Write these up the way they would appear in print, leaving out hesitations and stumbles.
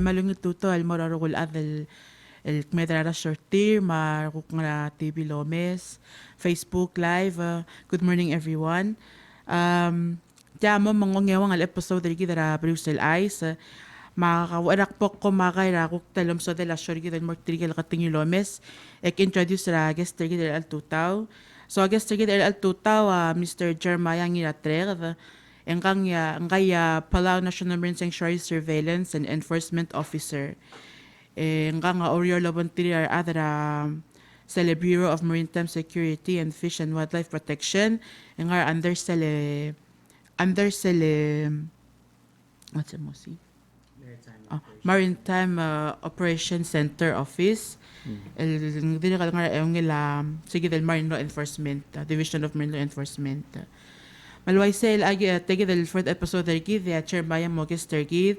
Malungil tuto al morarugul adel el kmedrara shortir maruk nga TV Lomes Facebook live good morning everyone Tiamo mangongewang al episode diri dara Brussels Ice makakawarak po ko makaira kuk talom so de la shorgi del mortrigal katingi Lomes ek introduce ra guest diri dara al tutaw so guest diri dara al tutaw Mr. Jeremiah Ngiratreged Ngaya Palau National Marine Sanctuary Surveillance and Enforcement Officer. Nga Oriol Labontiri are other sa Bureau of Maritime Security and Fish and Wildlife Protection. Nga under what's it mo si? Maritime Operation Center Office. Dili ka nga yung sige del Marine Law Enforcement, Division of Marine Law Enforcement. Malwaysel agi tegi del fourth episode dergi the Chairman Mogis dergi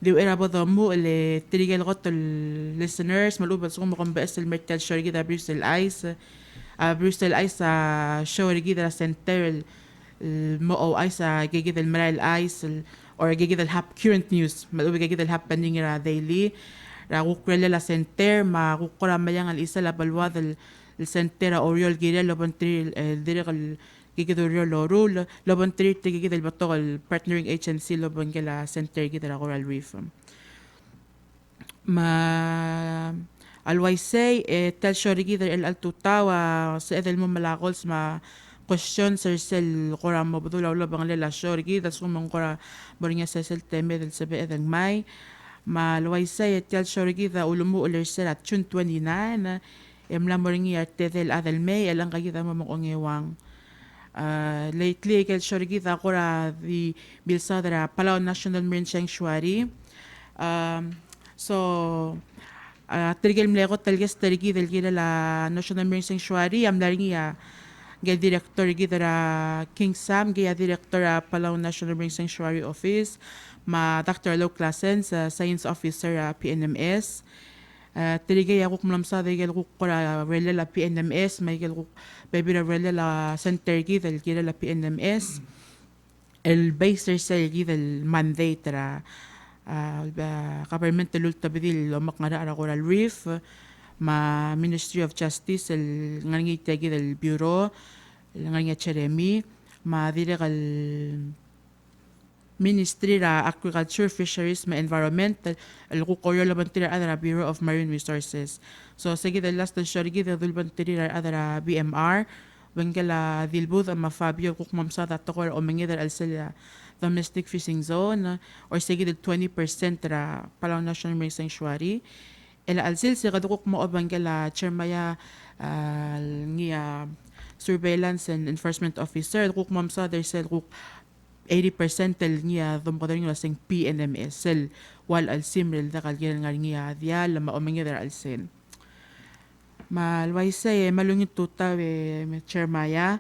di erabo domu le tirigel got listeners malubad so mo kombes el mertel shorgi da Brussels Ice Brussels Ice show dergi da center mo o ice gigi del Maral Ice or gigi del hap current news malubad gigi del hap pending ra daily ra kukrele la center ma kukura mayang al isa la balwa del center Oriol Gire Lobontri direk Gigidorio Lorul, Lobon Treat, Gigil Batol, Partnering Agency, Lobon Gala Center, Gidra Coral Reef. Alwaysay, tel Shorigidar El Altutawa, sa Edel Mumalakols, question sa Sel Coram Mobudula, Lobang Lela Shorigid, that's Sumong Cora Boringa Cecil Teme del Sabe Edeng May. Alwaysay, tel Shorigida, Ulumu Ulersel at June 29, Emla Moringi Artedel Adel May, Elang Kagita Mamongewang. Lately, kay Shorigita Kora the Bilsadra Palau National Marine Sanctuary. Trigel mleko talges tarigi del gila la National Marine Sanctuary. Am laringi gay director gidara King Sam, gay director Palau National Marine Sanctuary Office. Ma Dr. Low Classens, Science Officer PNMS. Trigay ako kumlamsa dahil ko kora rela la PNMS, may ko baby rela la center gidal gila la PNMS. El baser sa gidal mandate ra government tulul tabidil lomak nga ra Coral Reef, ma Ministry of Justice el ngangi tagi del Bureau ngangi Cheremi, ma dire kal Ministry ra Agriculture, Fisheries, ma Environment, el kukoyo labantira adara Bureau of Marine Resources. So sige del last del shorigi del dulbantira adara BMR, bengala dilbud ama Fabio kukmamsa datokor o mengidar al sila domestic fishing zone or sige del 20% ra Palau National Marine Sanctuary. Ela alsil sa kadukok mo bengala Chairmaya ngiya Surveillance and Enforcement Officer kukmamsa der sel kuk 80% tel niya dumpodar niya sing PNMS sel wal al simrel da kalgyan nga niya dia lama omengya dar al sen malwaysay malungit tuta we Chairmaya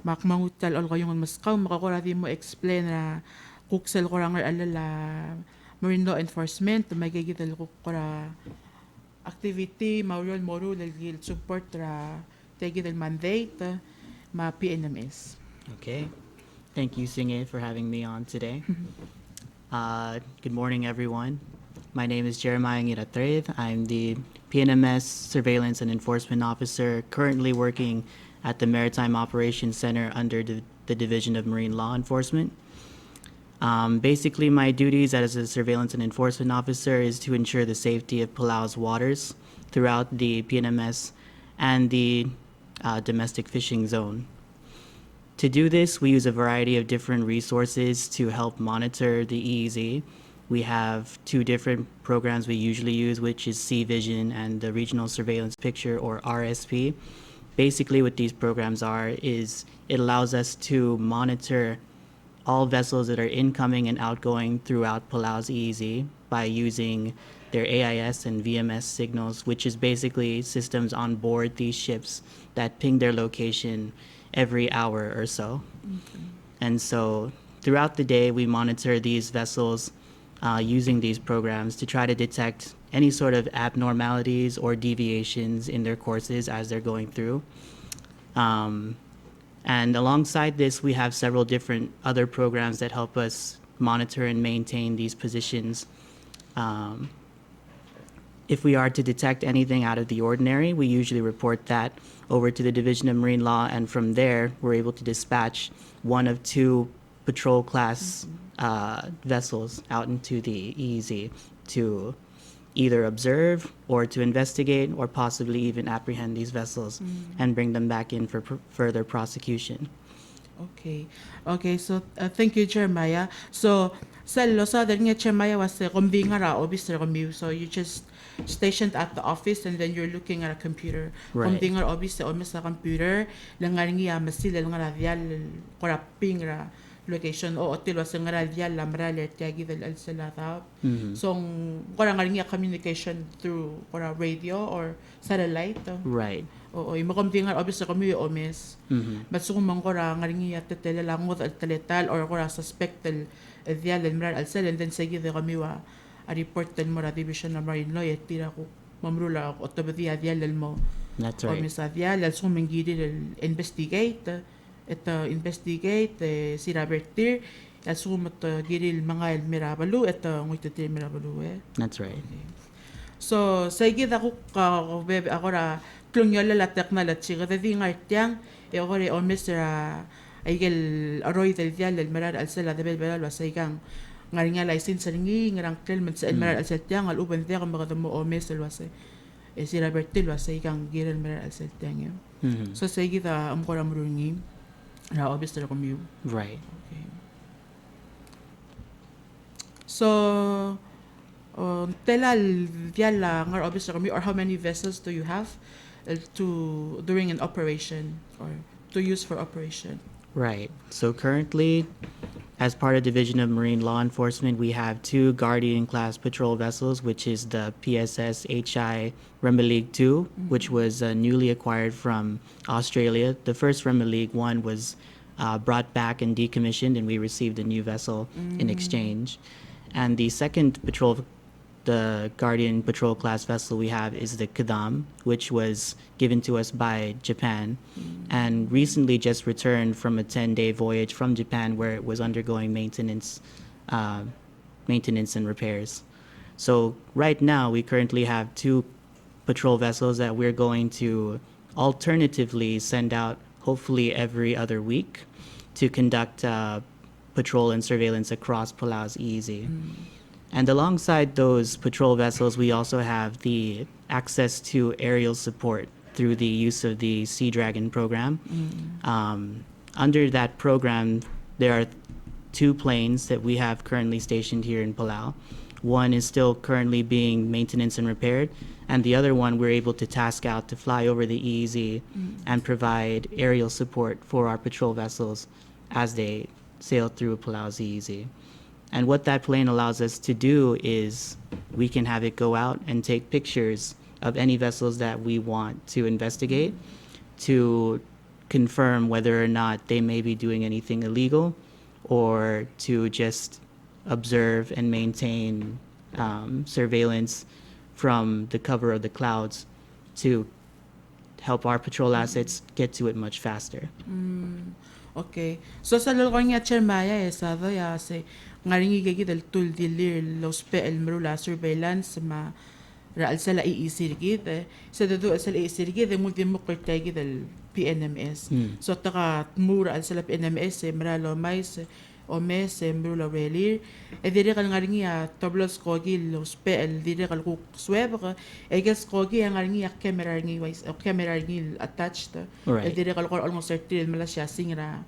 makmangutal ol kayong maskaw makakurati mo explain na kuksel korangar alala marine law enforcement magigital kukura activity maurol moru lagil support ra tegid mandate ma PNMS. Okay. Thank you, Singe, for having me on today. Good morning, everyone. My name is Jeremiah Ngiratreged. I'm the PNMS Surveillance and Enforcement Officer, currently working at the Maritime Operations Center under the Division of Marine Law Enforcement. Basically, my duties as a Surveillance and Enforcement Officer is to ensure the safety of Palau's waters throughout the PNMS and the domestic fishing zone. To do this, we use a variety of different resources to help monitor the EEZ. We have two different programs we usually use, which is Sea Vision and the Regional Surveillance Picture, or RSP. Basically, what these programs are is it allows us to monitor all vessels that are incoming and outgoing throughout Palau's EEZ by using their AIS and VMS signals, which is basically systems on board these ships that ping their location every hour or so. And so throughout the day, we monitor these vessels using these programs to try to detect any sort of abnormalities or deviations in their courses as they're going through. And alongside this, we have several different other programs that help us monitor and maintain these positions. If we are to detect anything out of the ordinary, we usually report that over to the Division of Marine Law, and from there, we're able to dispatch one of two patrol class vessels out into the EEZ to either observe or to investigate or possibly even apprehend these vessels and bring them back in for further prosecution. Okay. Okay, so thank you, Jeremiah. So, sa Losa, that nga Jeremiah was kombinga officer komi. So you just stationed at the office and then you're looking at a computer. Right. Kombinga officer o sa computer, langan nga masila nga radial koraping ra location o hotel was nga radial lamrale tiagi del al salata. So, kora nga communication through kora radio or satellite. Right. Oo, makamtingan obviously kami omes. But mang kora ngaringi at tele langot at teletal or kora suspected dial al sel and then sige de kami wa a report ten mo ra division na marine law et tira ko mamrula ko tabadi dial mo. That's right. Omes dial al sumengidi investigate investigate si Robertir al sumat giril mga mirabalu et ngoy mirabalu That's right. So, sige ako bebe ako ra klunyola la technology kada di ngartyang ako re on Mr. Aigel Aroy del dial el marar al sala de belbel wa saygang ngaringa license ringi ngarang tel man sa marar al satyang al uban dia kamagada mo o Mr. wa say si Robert Til wa saygang giral marar al satyang so sige da am ko ra murungi ra obviously ko mu Right. okay. So telal diala ngar obviously kami or how many vessels do you have to during an operation or to use for operation? Right. So currently, as part of Division of Marine Law Enforcement, we have two Guardian class patrol vessels, which is the PSS HI Remeligue 2, which was newly acquired from Australia. The first Remeligue 1 was brought back and decommissioned, and we received a new vessel in exchange. And the second the Guardian patrol class vessel we have is the Kadam, which was given to us by Japan and recently just returned from a 10-day voyage from Japan where it was undergoing maintenance and repairs. So right now we currently have two patrol vessels that we're going to alternatively send out hopefully every other week to conduct patrol and surveillance across Palau's EEZ. And alongside those patrol vessels, we also have the access to aerial support through the use of the Sea Dragon program. Under that program, there are two planes that we have currently stationed here in Palau. One is still currently being maintenance and repaired, and the other one we're able to task out to fly over the EEZ and provide aerial support for our patrol vessels as they sail through Palau's EEZ. And what that plane allows us to do is we can have it go out and take pictures of any vessels that we want to investigate to confirm whether or not they may be doing anything illegal or to just observe and maintain surveillance from the cover of the clouds to help our patrol assets get to it much faster. Okay. So sa lulong nga Chermaya sa ya say ngaringi gigi del tul dilir los el merula surveillance ma raal sala iisir gid sa dadu sala iisir gid multi mo kertay gid del PNMS. So taka mura al sala PNMS meralo mais o mes merula relir e dire kal ngaringi tablos kogi los el dire kal ku sweb e gas kogi ngaringi camera ngi wise o camera ngi attached e dire kal ko almost certain malasya singra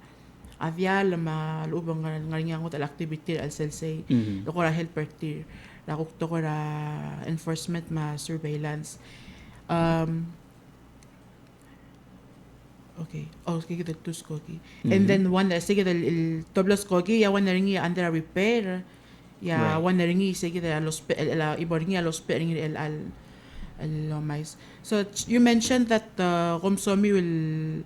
avial ma lubang ngaringi ngot al activity al selsay ko ra helper tir la ko ra enforcement ma surveillance Okay. Oh, sige del two skogi. And then one sige del il toblo skogi ya one ringi under repair. Ya Right. one ringi sige del los ibo ringi los ringi el mais. So you mentioned that komsomi will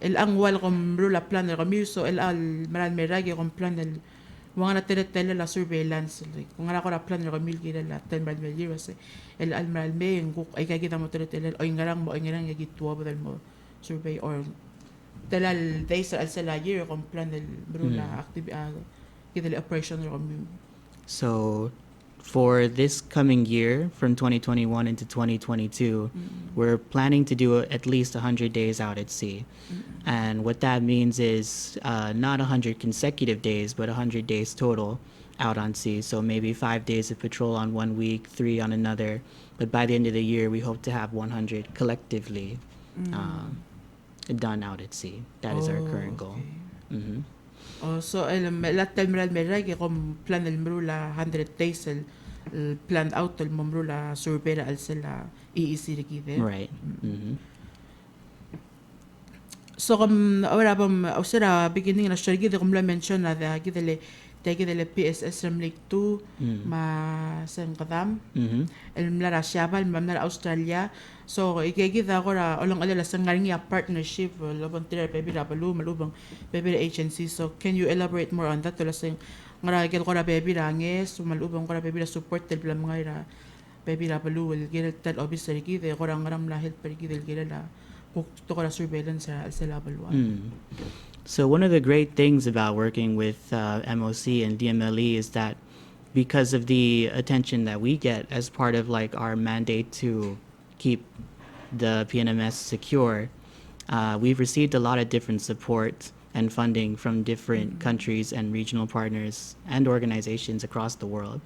el angwal komro la plan el komi so el al maral meragi kom plan el mga na tele la surveillance like kung nga ko la plan el komi gila la 10 maral years el al maral me nguk ay kagita mo tele o ingarang mo ingarang gitwa bodel mo survey or telal days al sala year kom plan el bro la active kita le operation el komi. So for this coming year from 2021 into 2022, we're planning to do at least 100 days out at sea. And what that means is not 100 consecutive days, but 100 days total out on sea. So maybe 5 days of patrol on one week, 3 on another. But by the end of the year, we hope to have 100 collectively done out at sea. That is our current goal. Mm-hmm. So lahat del meral meragi kom plan el mro la 100 days el planned out el momro la survey al sala iisiri kide. Right. Mm-hmm. So ahora usira beginning na share gide kom la mention na da gide le PSS ram Lake 2 ma sen kadam el mlara Siabal mamna Australia. So igigida agora olong ala sangaring ya partnership lobang tira pebira balu malubang pebira agency. So can you elaborate more on that? Tolaseng ngara gel kora pebira nges malubang kora pebira support tel blam ngaira pebira balu el gel tel obviously gide kora ngaram la help per gide gel la to kora surveillance sa level 1. So one of the great things about working with MOC and DMLE is that because of the attention that we get as part of like our mandate to keep the PNMS secure, we've received a lot of different support and funding from different countries and regional partners and organizations across the world.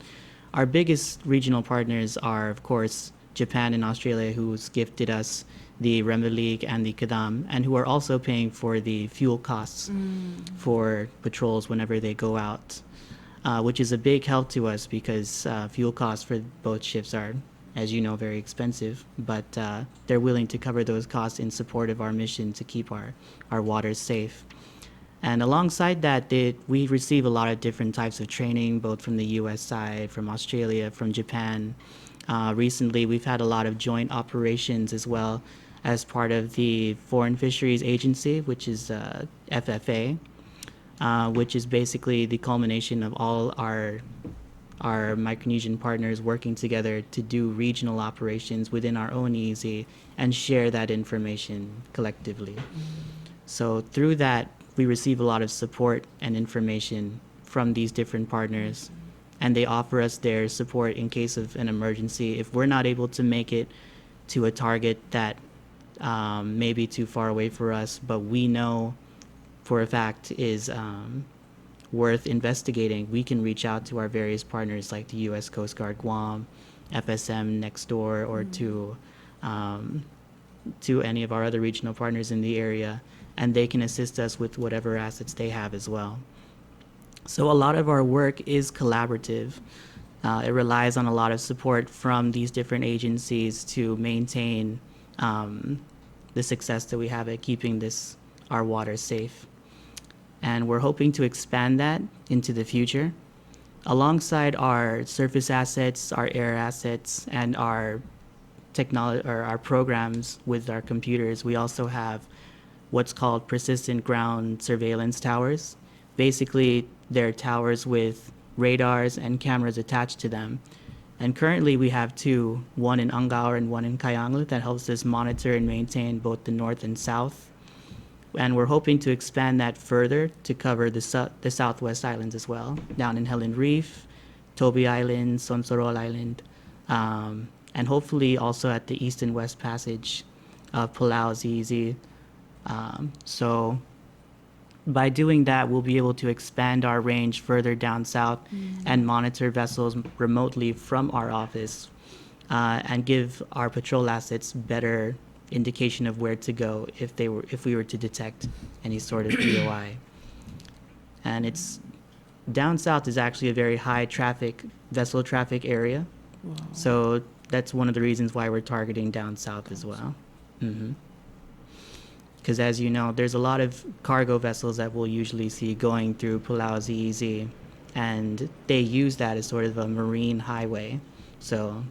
Our biggest regional partners are, of course, Japan and Australia, who's gifted us the Remelig and the Kadam, and who are also paying for the fuel costs for patrols whenever they go out, which is a big help to us because fuel costs for both ships are, as you know, very expensive, but they're willing to cover those costs in support of our mission to keep our waters safe. And alongside that, we receive a lot of different types of training, both from the US side, from Australia, from Japan. Recently, we've had a lot of joint operations as well as part of the Foreign Fisheries Agency, which is FFA, which is basically the culmination of all our Micronesian partners working together to do regional operations within our own EEZ and share that information collectively. So through that, we receive a lot of support and information from these different partners, and they offer us their support in case of an emergency. If we're not able to make it to a target that may be too far away for us, but we know for a fact is worth investigating, we can reach out to our various partners like the U.S. Coast Guard Guam, FSM next door, or to any of our other regional partners in the area, and they can assist us with whatever assets they have as well. So a lot of our work is collaborative. It relies on a lot of support from these different agencies to maintain the success that we have at keeping our water safe. And we're hoping to expand that into the future. Alongside our surface assets, our air assets, and our technology or our programs with our computers, we also have what's called persistent ground surveillance towers. Basically, they're towers with radars and cameras attached to them. And currently we have two, one in Angaur and one in Kayanglu, that helps us monitor and maintain both the north and south. And we're hoping to expand that further to cover the Southwest Islands as well, down in Helen Reef, Toby Island, Sonsorol Island, and hopefully also at the East and West Passage of Palau ZZ. So by doing that, we'll be able to expand our range further down south and monitor vessels remotely from our office and give our patrol assets better indication of where to go if we were to detect any sort of POI. And it's down south is actually a very high vessel traffic area. Wow. So that's one of the reasons why we're targeting down south as well. Because because as you know, there's a lot of cargo vessels that we'll usually see going through Pulau's EEZ, and they use that as sort of a marine highway. So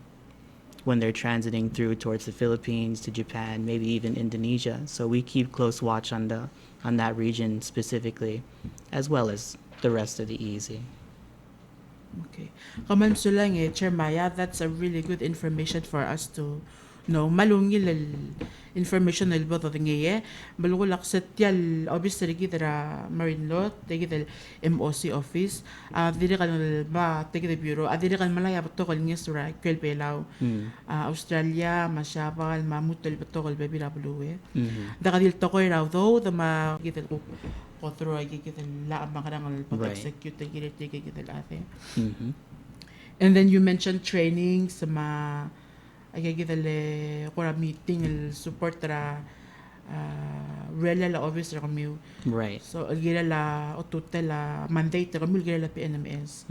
when they're transiting through towards the Philippines to Japan, maybe even Indonesia. So we keep close watch on that region specifically, as well as the rest of the EEZ. Okay. Kaman so lang Chair Maya, that's a really good information for us to know. Malungil information nil both of ngaye. Balulak setyal obviously gidra marine law, tegidel MOC office. Dili kan ba tegidel bureau. Dili kan malaya beto kal ngisura kel pelaw. Australia masyabal mamutel beto kal baby rabluwe. Dakadil tokoy raw though the ma gidel ko through ay gigil la makarang pag-execute gigil ate. And then you mentioned training sa ay gigil kora meeting el support ra rela la office ra kami. Right. So gila la otutel la mandate ra kami gila la PNMS.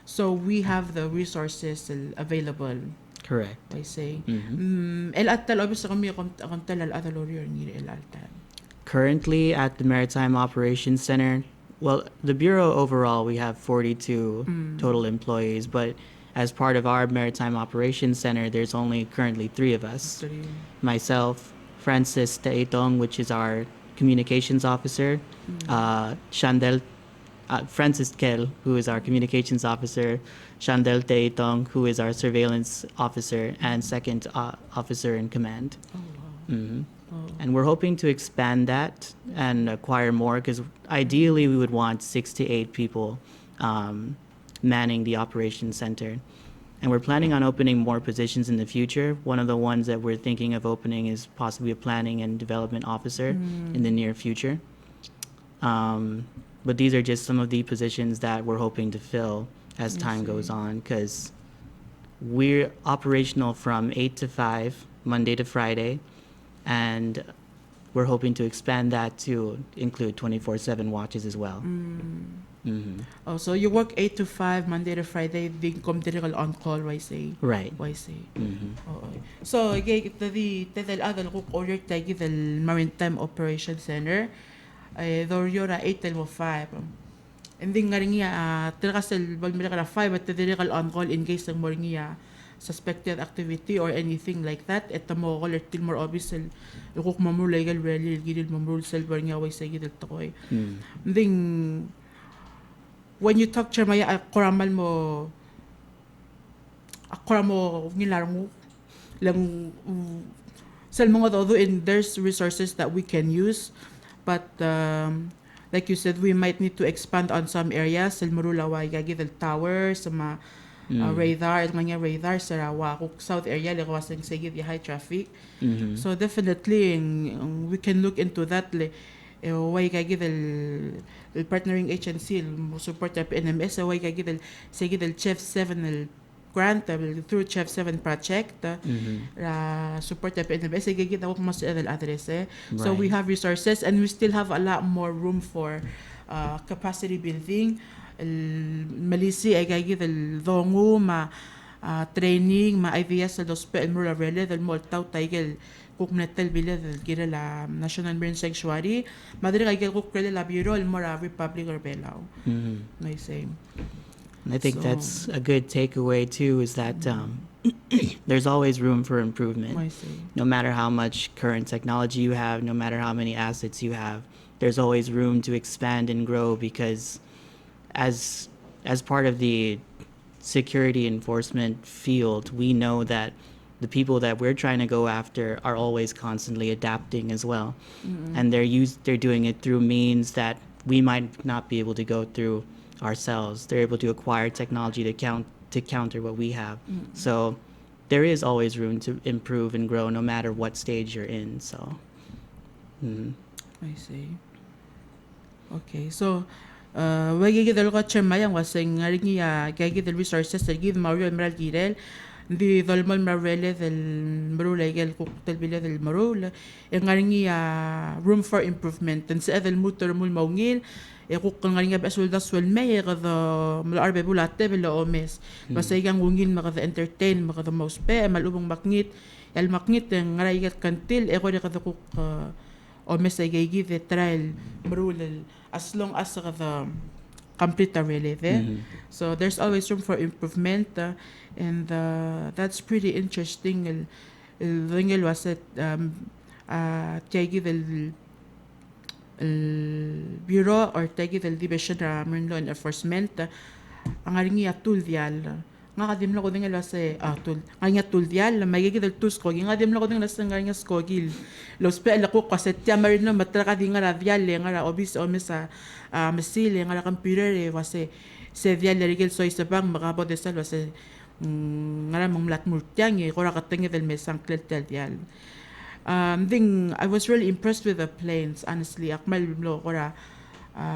So we have the resources available. Correct. I say. El atal office ra kami kontal al atal lawyer ni el altan. Currently at the Maritime Operations Center, well, the Bureau overall, we have 42 total employees, but as part of our Maritime Operations Center, there's only currently 3 of us. Myself, Francis Taitong, which is our communications officer, Francis Kel, who is our communications officer, Shandel Taitong, who is our surveillance officer and second officer in command. Oh, wow. And we're hoping to expand that and acquire more, because ideally we would want 6 to 8 people manning the operations center. And we're planning on opening more positions in the future. One of the ones that we're thinking of opening is possibly a planning and development officer in the near future. But these are just some of the positions that we're hoping to fill as time goes on, because we're operational from 8 to 5, Monday to Friday. And we're hoping to expand that to include 24/7 watches as well. Oh, so you work 8 to 5 Monday to Friday, then come direct on call, why say? Right. Why say? Oh, so the other cook order tagi the Maritime Operations Center, though you're 8 till 5. And then nga rin niya, tirakasal balmira ka 5 at direct on call in case ng more niya suspected activity or anything like that. At mo ko till more obvious lukok mamul legal really gidil mamul silver nga way sa gidil to koy. Then when you talk Chair Maya akoramal mo ngilar mo lang sal mga todo and there's resources that we can use, but like you said, we might need to expand on some areas. Sal marulaway gidil tower sa radar, radar sa Rawakuk South area, wasang sige the high traffic. So definitely we can look into that. Why kagid el partnering agency support the PNMS, why kagid sige del Chef 7 grant through Chef 7 project support the PNMS kagid ako mas address. So we have resources and we still have a lot more room for capacity building. Malisi ay gagit el dongo training ideas sa dos pe mura rele del moltaw taigel kuknetel bila del gira la National Marine Sanctuary madre kay kukrele la Bureau el mora Republic or Belao. I say. I think that's a good takeaway too, is that there's always room for improvement. I see. No matter how much current technology you have, no matter how many assets you have, there's always room to expand and grow, because as part of the security enforcement field, we know that the people that we're trying to go after are always constantly adapting as well. And they're doing it through means that we might not be able to go through ourselves. They're able to acquire technology to counter what we have. So there is always room to improve and grow no matter what stage you're in. So I see. Okay, so wagi gidal ko Chairmayang wasing ngaringi gagi the resources that give Mario Emerald Girel di dolmol marele del marula gel cocktail bila del marula ngaringi room for improvement and sa del motor mul maungil kuk ngaringi basul daswel may kada malarbe bulate bila omes basta igang wungil makada entertain makada mouse pe malubong makngit el makngit ngaray gat kantil ko kada kuk o mesay give the trial marulal as long as the complete really there. So there's always room for improvement, and that's pretty interesting. الرجل وسط تجد البيرو or تجد الديبشن من law enforcement ang aringi atul dial nga kadim lo ko dinga lase atul nga tul dial magigid el tus ko nga dim lo ko dinga lase nga skogil los pe la ko kaset ya marino matra ka dinga la dial nga la obis o mesa mesile nga la computer wase se dial le rigel soy se bang magabo de sal wase nga la mong lat murtyang ko ra ka tinga del mesang klel dial. I was really impressed with the planes, honestly. Akmal lo ko ra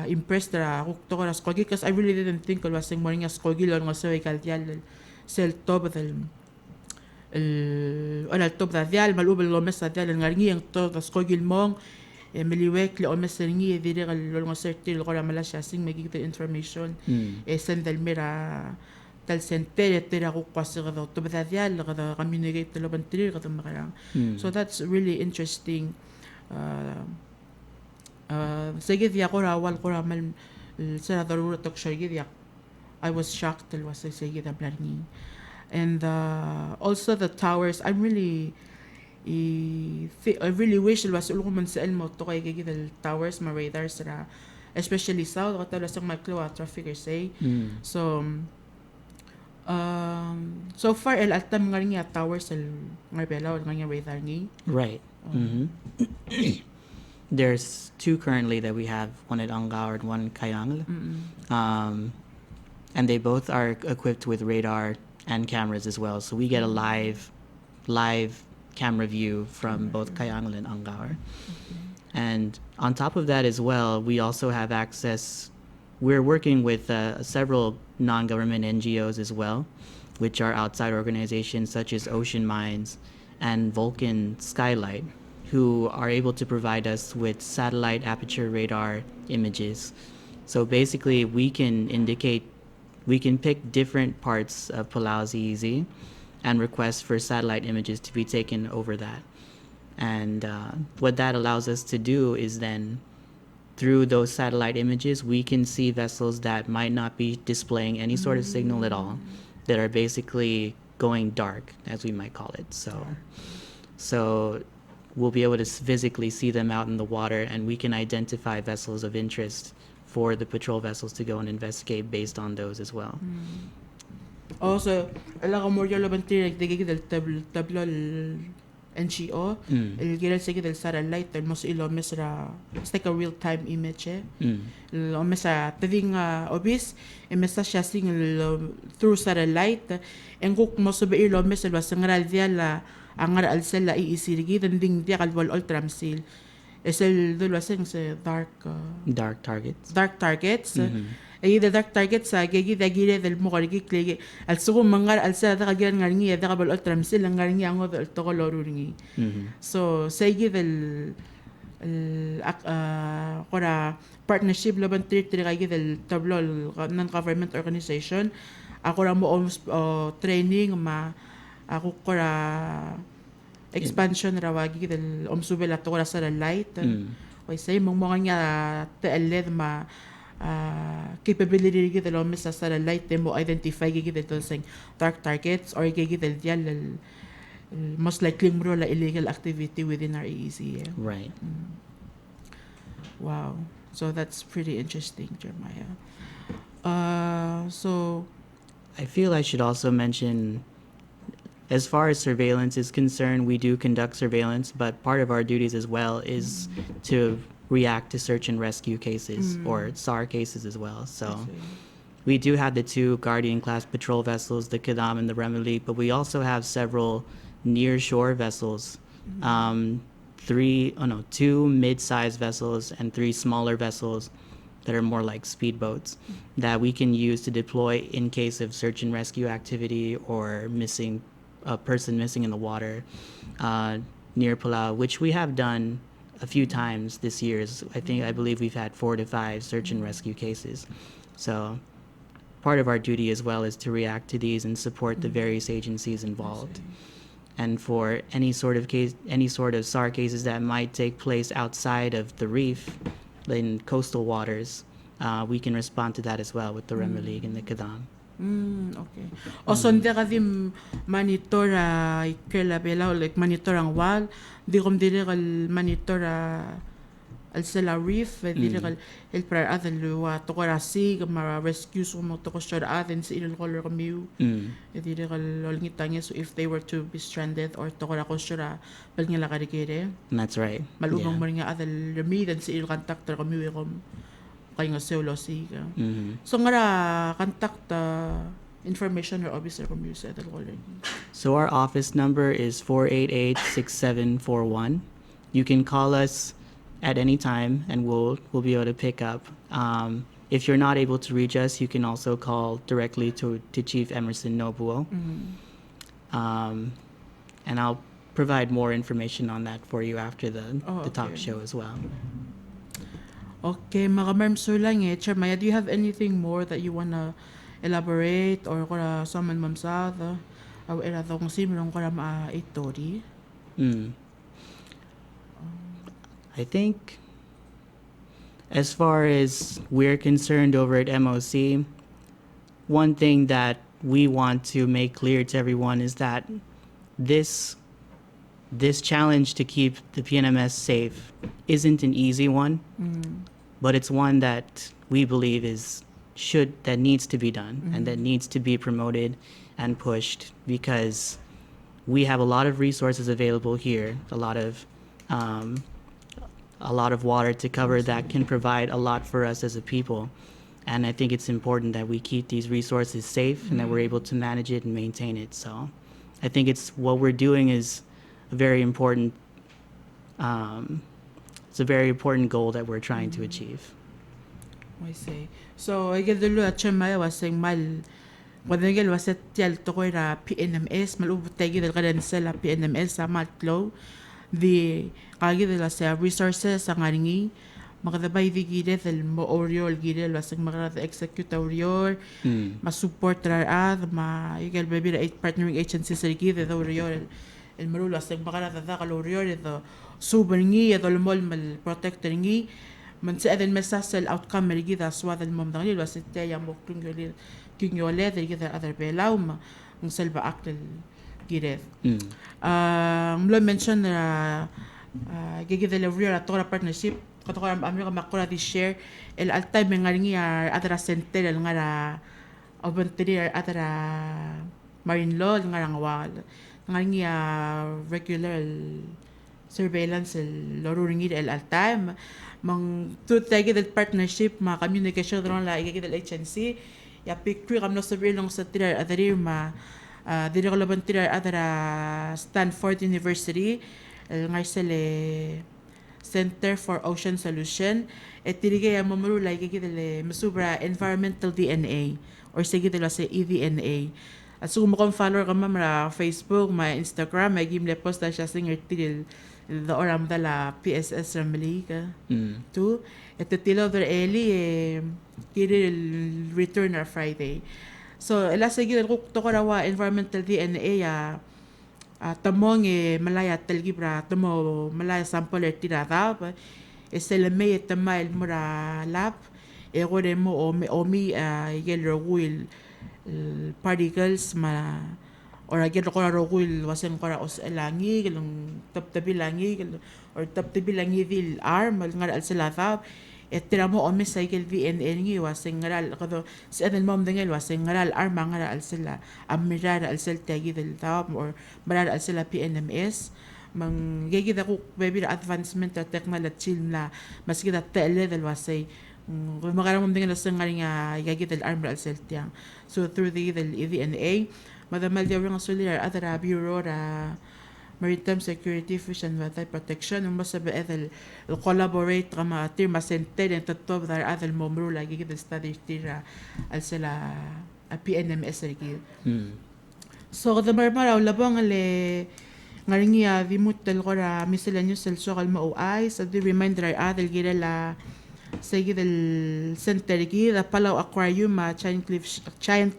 impressed ra ako to ko ra skogil because I really didn't think it was morning skogil on so ikaldial sel top del el top da dial malub lo mesa dial ngarngi ang to skogil mong miliwek le o mesa ngi dire lo certil ko ra mala siya sing magiging information send del mira tal sentere tera ko kwasi ga to da dial ga communicate lo bantri ga makara. So that's really interesting. Sige diya ko rawal ko ramal sa darura tok shagi diya. I was shocked till was sige da planning. And also the towers, I really wish it was ulgo man sa elmo to kay gigi the towers ma radars ra especially south ko tala sa maklo trafficker say. So far el atam nga towers el ngarbela nga radar ni. Right. There's two currently that we have, one at Angaur and one in Kayang. And they both are equipped with radar and cameras as well. So we get a live camera view from both Kayang and Angaur. And on top of that as well, we also have access. We're working with several non-government NGOs as well, which are outside organizations such as Ocean Minds and Vulcan Skylight, who are able to provide us with satellite aperture radar images. So basically, we can pick different parts of Palau ZEZ and request for satellite images to be taken over that. And what that allows us to do is then, through those satellite images, we can see vessels that might not be displaying any sort of signal at all, that are basically going dark, as we might call it. So we'll be able to physically see them out in the water, and we can identify vessels of interest for the patrol vessels to go and investigate based on those as well. Also, ala ko mo yo labantir digi del tablo NGO el giral sige del satellite el mos ilo mesra it's like a real time image lo mesa tading obis e mesa siya sing through satellite en guk mo sobe ilo mesel wasangra dia la angar al sel la iisirigi ding dia kalbol ultramsil es el dulwa sing se dark targets ay the dark targets sa gigi da gire del mo garigi klege al sugo mangar al sa da gagiran ngarngi da kabol ultramsil ngarngi ango del to kolorungi so say give el kora partnership laban tri gigi del tablo non government organization ako ra mo training ma ako kora expansion rawagi del omsubela to kora sa light way say mong mga nga teeled ma capability gid lo sa satellite mo identify gid ito sing dark targets or gid dial most likely mo la illegal activity within our EEZ. Right. Wow. So that's pretty interesting, Jeremiah. So I feel I should also mention, as far as surveillance is concerned, we do conduct surveillance, but part of our duties as well is to react to search and rescue cases or SAR cases as well. So we do have the two Guardian class patrol vessels, the Kadam and the Remeli, but we also have several near shore vessels, two mid-sized vessels and 3 smaller vessels that are more like speedboats that we can use to deploy in case of search and rescue activity or a person missing in the water near Palau, which we have done a few times this year. I believe we've had 4 to 5 search and rescue cases. So part of our duty as well is to react to these and support the various agencies involved. and for any sort of SAR cases that might take place outside of the reef in coastal waters, we can respond to that as well with the Remalig and the Kadam. Okay. O so hindi ka din monitor kela bela like monitor ang wal, di kom dili kal monitor al sela reef, dili kal el para adel wa to kora sig ma rescue so mo to ko share aden sa ilol color kami. Dili kal lol ngitanya so if they were to be stranded or to kora ko share bal ngila ka dikere. That's right. Malubang mo nga adel remidan sa ilol contactor kami kom kay nga solo siga. So nga contact information or officer kung use at already. So our office number is 488-6741. You can call us at any time and we'll be able to pick up. If you're not able to reach us, you can also call directly to Chief Emerson Nobuo. And I'll provide more information on that for you after the talk show as well. Okay, mga ma'am, so lang Chair Maya, do you have anything more that you wanna elaborate or kung someone ma'am sa o era kung simulong kung maitori? I think as far as we're concerned over at MOC, one thing that we want to make clear to everyone is that this challenge to keep the PNMS safe isn't an easy one, but it's one that we believe that needs to be done and that needs to be promoted and pushed because we have a lot of resources available here, a lot of water to cover that can provide a lot for us as a people. And I think it's important that we keep these resources safe and that we're able to manage it and maintain it. So I think what we're doing is a very important goal that we're trying to achieve. I see. So I get the lu at Chemaya was saying mal when I get was at tel to ko PNMS mal ubutegi del kaden sela PNMS sa matlo the kagi de la sa resources ang aringi makadabay di gide del mo oriol gide was ang makada execute oriol ma-support ra igel baby partnering agencies sa gide the oriol el marula sa makada da kaloriol the subengi the mol mal protector ngi man sa adin masasal outcome merigi da swad al mom dangli was taya mo kungoli kungole de gida other belaum ng selba aktel gide lo mention gigida le real atora partnership katokara America makora di share el altay mengaringi adra center el ngara obentri adra marine law ngara ngawal ngaringi regular surveillance el loruringi el altay mang tutay del partnership ma communication ron la igigid del agency ya PICRC kam no sabi long sa tirar adari diri ko laban tirar adara Stanford University ngarsele Center for Ocean Solution et dirigay mamuru la igigid del masubra environmental DNA or sige del sa EVNA at so mo follower ka ma Facebook ma Instagram may gimle post na siya singer til the oram dala PSS Ramaliga tu et tilo der eli kiri return or Friday so ela sige ko to ko rawa environmental DNA tamong malaya telgibra tamo malaya sample tirada eseleme tamail mura lab gore mo omi yellow will particles or agad ko rogul wasen ko os elangi galong taptabi langi or taptabi langi dil arm ngal al salata etramo o cycle VNN ngi wasen ngal kado sa adel mom dengel wasen ngal arm ngal al sala amirar al sel tagi dil tap or marar al sala PNMS mang gigida ko baby advancement of technology na mas kita tele del wasay kung makaramom dengel sa ngal nga gigida al arm al sel tiang so through the EVNA Madamal diya nga sulir adara Bureau Maritime Security Fish and Wildlife Protection ang masabi edel collaborate kama tirma center and tatob dar adel momro lagi kita study tira al sila PNMS lagi so kada marmaraw labang ale ngaringi dimut tel kora miscellaneous sel sokal mauay sa di reminder adel gira la sa gidel center lagi da Palau Aquarium giant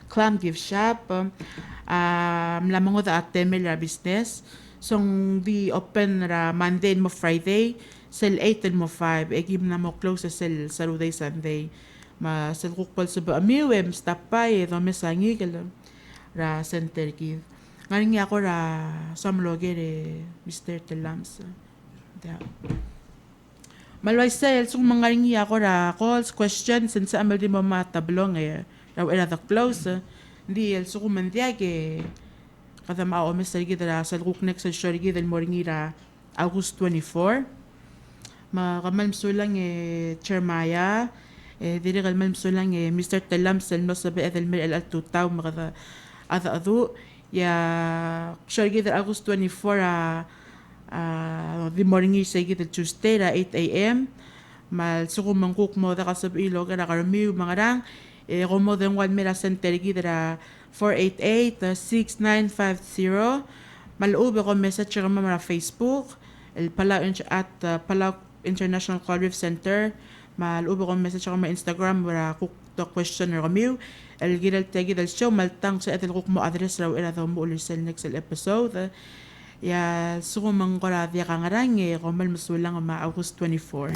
clam gift shop. Lamang da atemel ra business. Song di open ra Monday mo Friday. Sel 8 mo 5. Egim na mo close sa sel Saturday Sunday. Sel kukpal sa ba amiwem stapay do Masasinge ra center give. Ngayon nga ako ra samloge Mr. Telams. Da. Malway sales kung mga ringi ako ra calls, questions, and sa amal di mo matablong raw era the close. Hindi so kumandiag kada mao Mr. Gidra sa luknek sa shori gidel mo ringi ra August 24. Makamalmsulang Chermaya, diri kalmalmsulang Mr. Telams no sabi edelmir el altutaw makada adu ya shori gidel August 24 the morning is say gidel Tuesday ra 8 a.m. Mal suko mangkuk mo da kasab ilog ra karamiw mga rang komo den wan mera center gidra 488-6950 malube ko message ra mara Facebook el Palau at Palau International Coral Reef Center malube ko message ra mara Instagram ra kuk to question ra kamiw el gidel tagi del show maltang sa etel kuk mo address raw era do mo ulisel next episode ya suko mangkora dia kangarang ko mal masulang ma August 24.